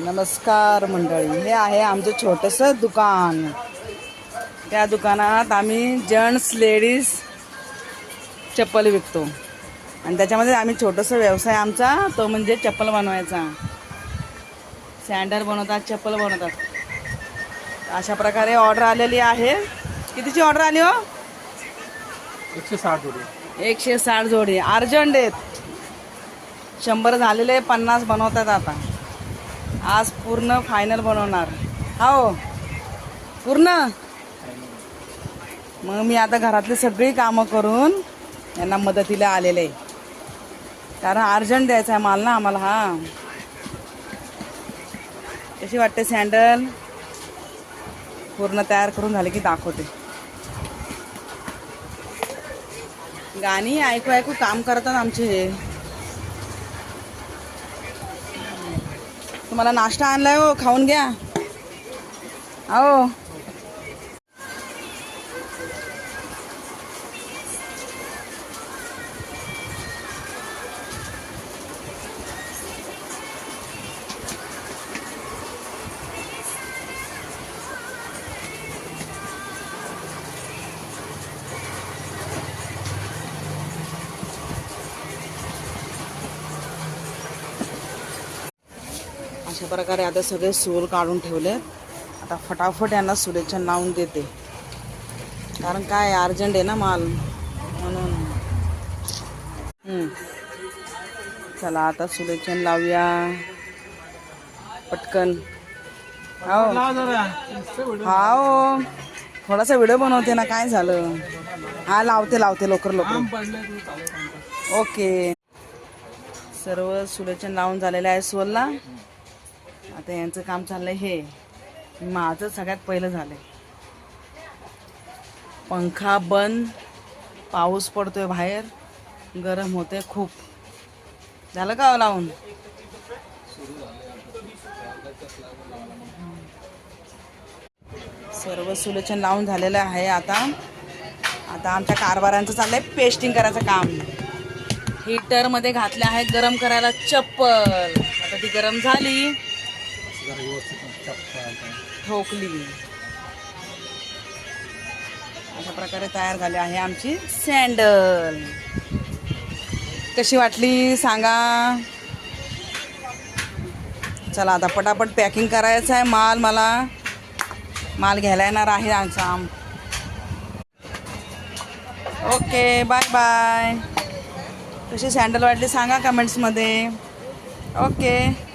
नमस्कार मंडळी, हे आहे आमचं छोटंसं दुकान. त्या दुकानात आम्ही जेंट्स लेडीज चप्पल विकतो आणि त्याच्यामध्ये आम्ही छोटंसं व्यवसाय आमचा तो म्हणजे चप्पल बनवायचा. सँडल बनवतात, चप्पल बनवतात. अशा प्रकारे ऑर्डर आलेली आहे. कितीची ऑर्डर आली हो? 160 जोडी. 160 जोडी अर्जंट आहेत. 100 झालेले, 50 बनवतात आता. आज पूर्ण फायनल बनवणार. हो पूर्ण. मग मी आता घरातली सगळी कामं करून यांना मदतीला आलेले, कारण अर्जंट द्यायचा आहे माल ना आम्हाला. हा, कशी वाटते सँडल? पूर्ण तयार करून झाले की दाखवते. गाणी ऐकू ऐकू काम करतात आमचे हे. तुम्हाला नाश्ता आणलाय हो, खाऊन घ्या. हो, अशा प्रकारे आता सगळे सोल काढून ठेवलेत. आता फटाफट यांना सुलेचन लावून देते, कारण काय अर्जंट आहे ना माल म्हणून. चला आता सुलेचन लावूया पटकन. हो हो, थोडासा व्हिडिओ बनवते ना, काय झालं. हा, लावते लवकर ओके. सर्व सुलेचन लावून झालेलं आहे सोलला. आता यांचं काम चाललंय हे. माझं सगळ्यात पहिलं झालंय. पंखा बंद, पाऊस पडतोय बाहेर, गरम होते खूप. झालं का लावून? सर्व सुलेचन लावून झालेलं आहे. आता आमच्या कारभारांचं चाललंय पेस्टिंग करायचं काम. हीटर मध्ये घातले आहे गरम करायला चप्पल. आता ती गरम झाली, ठोकली. अशा प्रकारे तयार झाली आहे आमची सँडल. कशी वाटली सांगा. चला आता पटापट पॅकिंग करायचं आहे. माल घ्यायला येणार आहे आमचा. Okay, bye bye. कशी सँडल वाटली सांगा कमेंट्समध्ये. ओके.